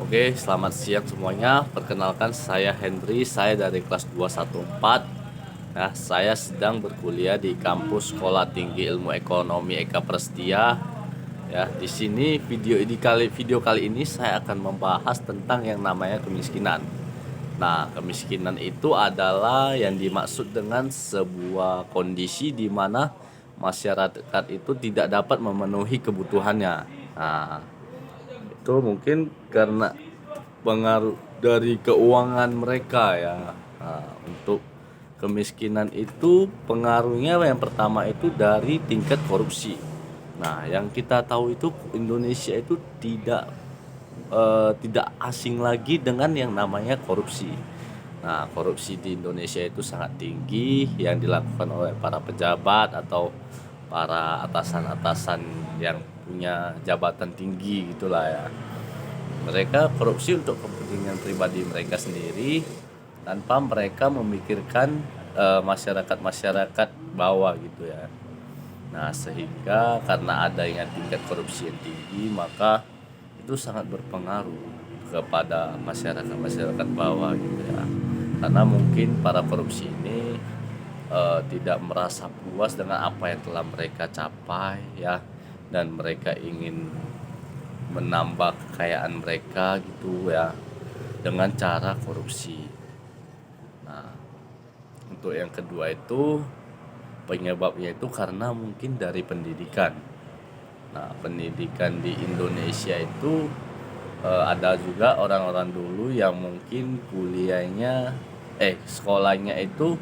Oke, selamat siang semuanya. Perkenalkan saya Henry, saya dari kelas 214. Nah, saya sedang berkuliah di kampus Sekolah Tinggi Ilmu Ekonomi Eka Prestia. Ya, di sini video kali ini saya akan membahas tentang yang namanya kemiskinan. Nah, kemiskinan itu adalah yang dimaksud dengan sebuah kondisi di mana masyarakat itu tidak dapat memenuhi kebutuhannya. Nah, itu mungkin karena pengaruh dari keuangan mereka ya. Nah, untuk kemiskinan itu pengaruhnya yang pertama itu dari tingkat korupsi. Nah, yang kita tahu itu Indonesia itu tidak asing lagi dengan yang namanya korupsi. Nah, korupsi di Indonesia itu sangat tinggi yang dilakukan oleh para pejabat atau para atasan-atasan yang punya jabatan tinggi gitulah ya. Mereka korupsi untuk kepentingan pribadi mereka sendiri tanpa mereka memikirkan masyarakat-masyarakat bawah gitu ya. Nah, sehingga karena adanya tingkat korupsi yang tinggi, maka itu sangat berpengaruh kepada masyarakat-masyarakat bawah gitu ya. Karena mungkin para korupsi ini tidak merasa puas dengan apa yang telah mereka capai ya, dan mereka ingin menambah kekayaan mereka gitu ya dengan cara korupsi. Nah, untuk yang kedua itu penyebabnya itu karena mungkin dari pendidikan. Nah, pendidikan di Indonesia itu ada juga orang-orang dulu yang mungkin sekolahnya itu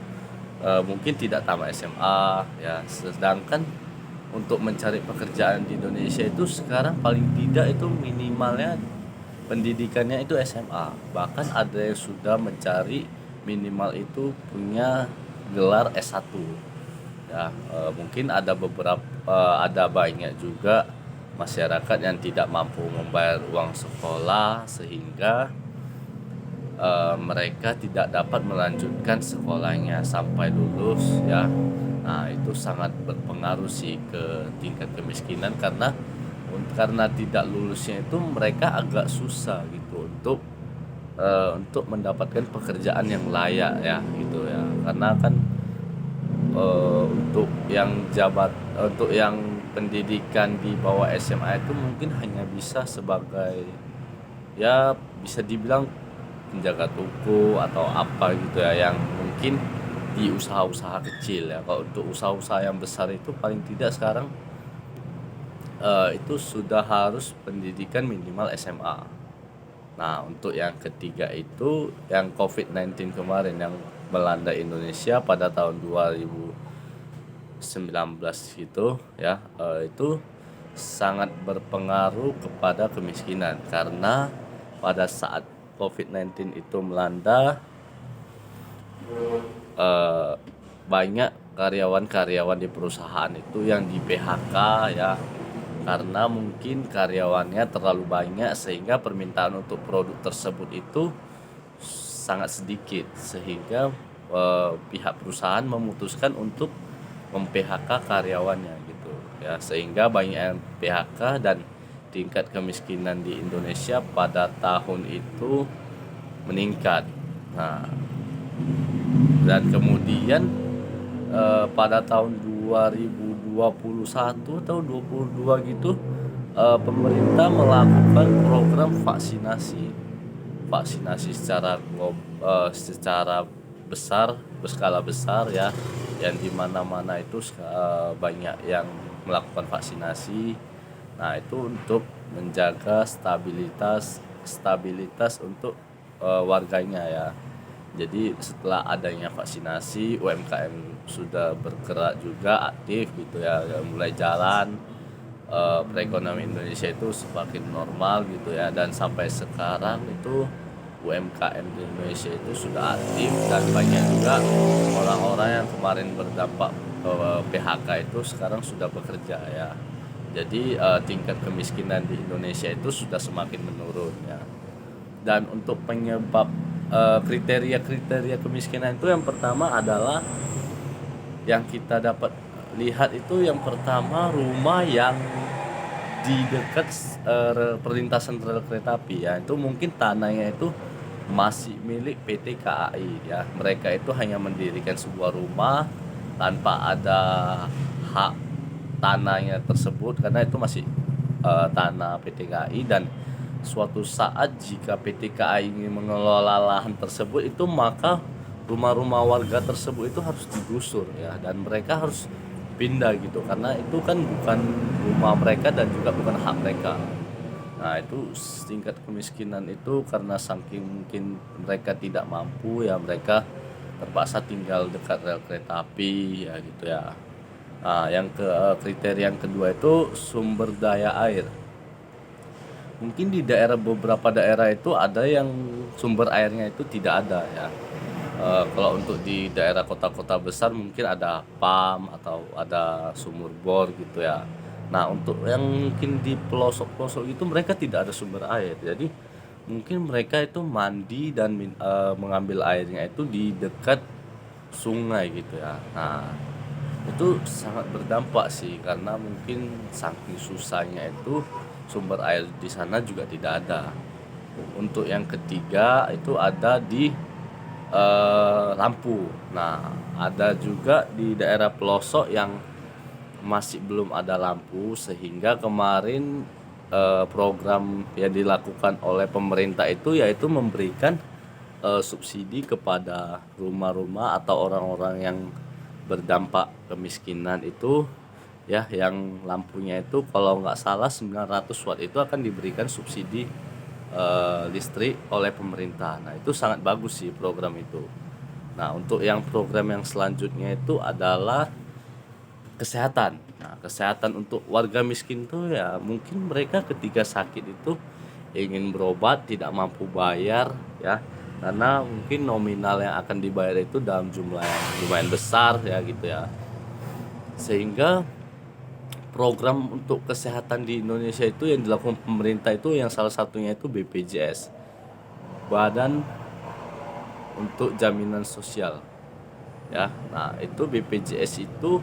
mungkin tidak tamat SMA ya, sedangkan untuk mencari pekerjaan di Indonesia itu sekarang paling tidak itu minimalnya pendidikannya itu SMA. Bahkan ada yang sudah mencari minimal itu punya gelar S1 ya. Mungkin ada banyak juga masyarakat yang tidak mampu membayar uang sekolah sehingga mereka tidak dapat melanjutkan sekolahnya sampai lulus ya. Nah, itu sangat berpengaruh sih ke tingkat kemiskinan karena tidak lulusnya itu mereka agak susah gitu untuk mendapatkan pekerjaan yang layak ya gitu ya. Karena kan untuk yang pendidikan di bawah SMA itu mungkin hanya bisa sebagai, ya bisa dibilang penjaga toko atau apa gitu ya, yang mungkin di usaha-usaha kecil ya. Kalau untuk usaha-usaha yang besar itu paling tidak sekarang itu sudah harus pendidikan minimal SMA. Nah, untuk yang ketiga itu yang COVID-19 kemarin yang melanda Indonesia pada tahun 2019 gitu ya, itu sangat berpengaruh kepada kemiskinan karena pada saat COVID-19 itu melanda, eh, banyak karyawan-karyawan di perusahaan itu yang di PHK ya, karena mungkin karyawannya terlalu banyak sehingga permintaan untuk produk tersebut itu sangat sedikit sehingga pihak perusahaan memutuskan untuk mem-PHK karyawannya gitu ya, sehingga banyak yang PHK dan tingkat kemiskinan di Indonesia pada tahun itu meningkat. Nah, dan kemudian pada tahun 2021 atau 22 gitu, pemerintah melakukan program vaksinasi secara berskala besar ya, yang di mana-mana itu banyak yang melakukan vaksinasi. Nah, itu untuk menjaga stabilitas untuk warganya ya. Jadi setelah adanya vaksinasi, UMKM sudah bergerak juga aktif gitu ya, mulai jalan. Perekonomian Indonesia itu semakin normal gitu ya, dan sampai sekarang itu UMKM di Indonesia itu sudah aktif dan banyak juga orang-orang yang kemarin berdampak PHK itu sekarang sudah bekerja ya. Jadi tingkat kemiskinan di Indonesia itu sudah semakin menurun ya. Dan untuk penyebab kriteria-kriteria kemiskinan itu yang pertama adalah yang kita dapat lihat itu, yang pertama rumah yang di dekat perlintasan rel kereta api ya, itu mungkin tanahnya itu masih milik PT KAI ya. Mereka itu hanya mendirikan sebuah rumah tanpa ada hak tanahnya tersebut, karena itu masih tanah PT KAI. Dan suatu saat jika PT KAI ingin mengelola lahan tersebut itu, maka rumah-rumah warga tersebut itu harus digusur ya, dan mereka harus pindah gitu, karena itu kan bukan rumah mereka dan juga bukan hak mereka. Nah, itu tingkat kemiskinan itu karena saking mungkin mereka tidak mampu ya, mereka terpaksa tinggal dekat rel kereta api ya gitu ya. Nah, kriteria yang kedua itu sumber daya air. Mungkin di beberapa daerah itu ada yang sumber airnya itu tidak ada ya. Kalau untuk di daerah kota-kota besar mungkin ada PAM atau ada sumur bor gitu ya. Nah, untuk yang mungkin di pelosok-pelosok itu mereka tidak ada sumber air. Jadi mungkin mereka itu mandi dan mengambil airnya itu di dekat sungai gitu ya. Nah, itu sangat berdampak sih, karena mungkin saking susahnya itu sumber air di sana juga tidak ada. Untuk yang ketiga itu ada di lampu. Nah, ada juga di daerah pelosok yang masih belum ada lampu, sehingga kemarin program yang dilakukan oleh pemerintah itu yaitu memberikan subsidi kepada rumah-rumah atau orang-orang yang berdampak kemiskinan itu ya, yang lampunya itu kalau nggak salah 900 watt itu akan diberikan subsidi listrik oleh pemerintah. Nah, itu sangat bagus sih program itu. Nah, untuk yang program yang selanjutnya itu adalah kesehatan. Nah, kesehatan untuk warga miskin tuh ya, mungkin mereka ketika sakit itu ingin berobat tidak mampu bayar ya, karena mungkin nominal yang akan dibayar itu dalam jumlah yang lumayan besar ya gitu ya. Sehingga program untuk kesehatan di Indonesia itu yang dilakukan pemerintah itu yang salah satunya itu BPJS, Badan untuk Jaminan Sosial ya. Nah, itu BPJS itu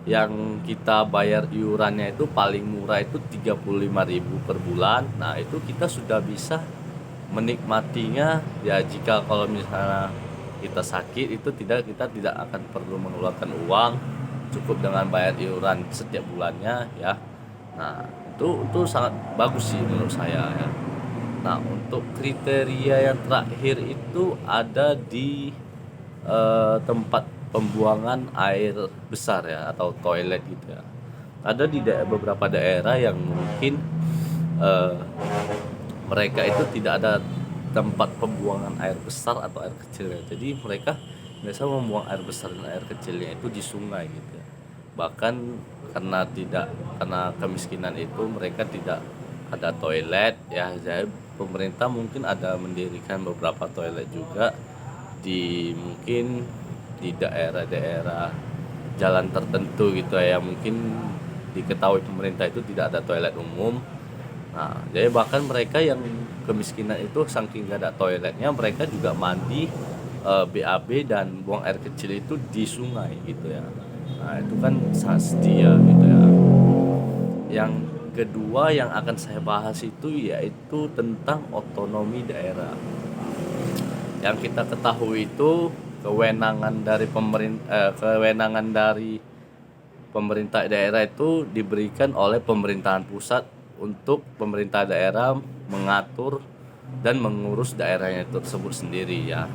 yang kita bayar iurannya itu paling murah itu 35.000 per bulan. Nah, itu kita sudah bisa menikmatinya ya, jika kalau misalnya kita sakit itu kita tidak akan perlu mengeluarkan uang, cukup dengan bayar iuran setiap bulannya ya. Nah, itu sangat bagus sih menurut saya ya. Nah, untuk kriteria yang terakhir itu ada di tempat pembuangan air besar ya, atau toilet gitu ya. Ada di beberapa daerah yang mungkin eh, mereka itu tidak ada tempat pembuangan air besar atau air kecil ya. Jadi mereka biasa membuang air besar dan air kecilnya itu di sungai gitu ya. Bahkan karena kemiskinan itu mereka tidak ada toilet ya. Jadi pemerintah mungkin ada mendirikan beberapa toilet juga di mungkin di daerah-daerah jalan tertentu gitu ya, mungkin diketahui pemerintah itu tidak ada toilet umum. Nah, jadi bahkan mereka yang kemiskinan itu saking gak ada toiletnya, mereka juga mandi BAB dan buang air kecil itu di sungai gitu ya. Nah, itu kan sangat setia gitu ya. Yang kedua yang akan saya bahas itu yaitu tentang otonomi daerah. Yang kita ketahui itu kewenangan dari pemerintah daerah itu diberikan oleh pemerintahan pusat untuk pemerintah daerah mengatur dan mengurus daerahnya tersebut sendiri ya.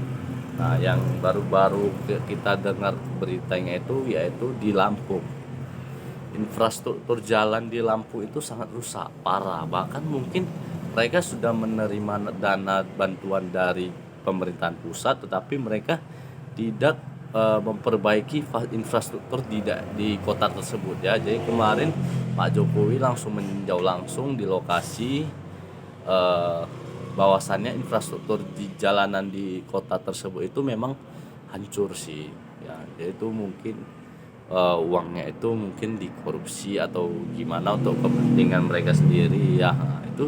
Nah, yang baru-baru kita dengar beritanya itu yaitu di Lampung. Infrastruktur jalan di Lampung itu sangat rusak, parah. Bahkan mungkin mereka sudah menerima dana bantuan dari pemerintahan pusat, tetapi mereka tidak memperbaiki infrastruktur di kota tersebut ya. Jadi kemarin Pak Jokowi langsung meninjau langsung di lokasi, bahwasannya infrastruktur di jalanan di kota tersebut itu memang hancur sih ya. Jadi itu mungkin uangnya itu mungkin dikorupsi atau gimana untuk kepentingan mereka sendiri ya. Nah, itu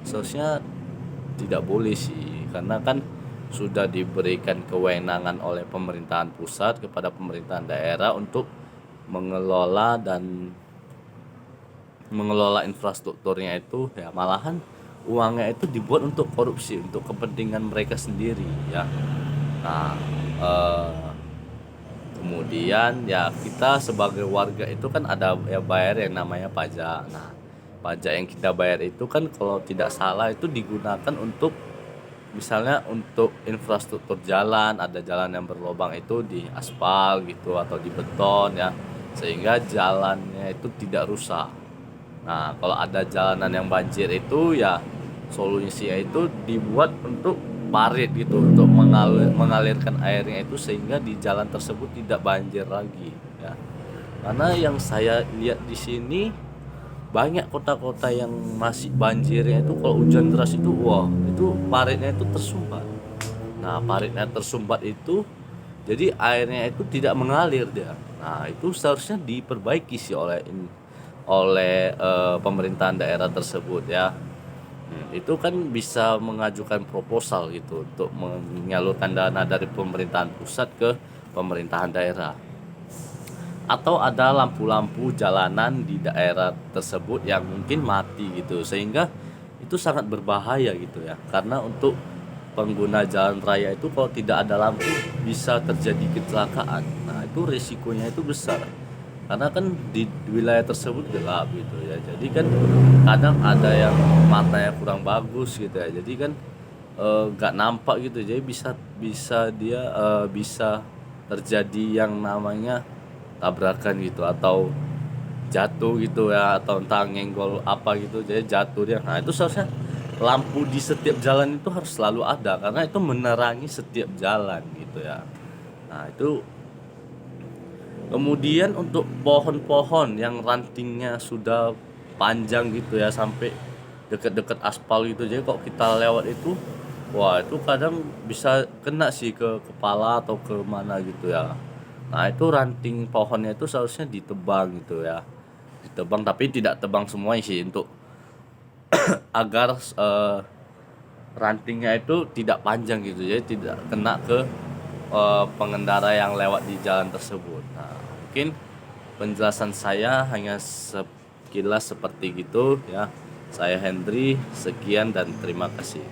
seharusnya tidak boleh sih, karena kan sudah diberikan kewenangan oleh pemerintahan pusat kepada pemerintahan daerah untuk mengelola dan mengelola infrastrukturnya itu ya malahan uangnya itu dibuat untuk korupsi, untuk kepentingan mereka sendiri ya. Nah, eh, kemudian ya kita sebagai warga itu kan ada ya bayar yang namanya pajak. Nah, pajak yang kita bayar itu kan kalau tidak salah itu digunakan untuk misalnya untuk infrastruktur jalan, ada jalan yang berlubang itu di aspal gitu atau di beton ya, sehingga jalannya itu tidak rusak. Nah, kalau ada jalanan yang banjir itu ya solusinya itu dibuat untuk parit gitu, untuk mengalirkan airnya itu sehingga di jalan tersebut tidak banjir lagi ya. Karena yang saya lihat di sini banyak kota-kota yang masih banjirnya itu kalau hujan deras itu wah itu paritnya itu tersumbat. Nah, paritnya tersumbat itu jadi airnya itu tidak mengalir dia. Nah, itu seharusnya diperbaiki sih oleh pemerintahan daerah tersebut ya. Itu kan bisa mengajukan proposal gitu untuk menyalurkan dana dari pemerintahan pusat ke pemerintahan daerah. Atau ada lampu-lampu jalanan di daerah tersebut yang mungkin mati gitu, sehingga itu sangat berbahaya gitu ya, karena untuk pengguna jalan raya itu kalau tidak ada lampu bisa terjadi kecelakaan. Nah, itu risikonya itu besar karena kan di wilayah tersebut gelap gitu ya, jadi kan kadang ada yang matanya kurang bagus gitu ya, jadi kan nggak nampak gitu, jadi bisa bisa dia bisa terjadi yang namanya tabrakan gitu atau jatuh gitu ya, atau entah nyenggol apa gitu jadi jatuh dia. Nah, itu seharusnya lampu di setiap jalan itu harus selalu ada karena itu menerangi setiap jalan gitu ya. Nah, itu kemudian untuk pohon-pohon yang rantingnya sudah panjang gitu ya sampai deket-deket aspal gitu, jadi kok kita lewat itu wah itu kadang bisa kena sih ke kepala atau ke mana gitu ya. Nah, itu ranting pohonnya itu seharusnya ditebang gitu ya, ditebang tapi tidak tebang semuanya sih untuk agar rantingnya itu tidak panjang gitu, jadi tidak kena ke pengendara yang lewat di jalan tersebut. Nah, mungkin penjelasan saya hanya sekilas seperti gitu ya. Saya Hendri, sekian dan terima kasih.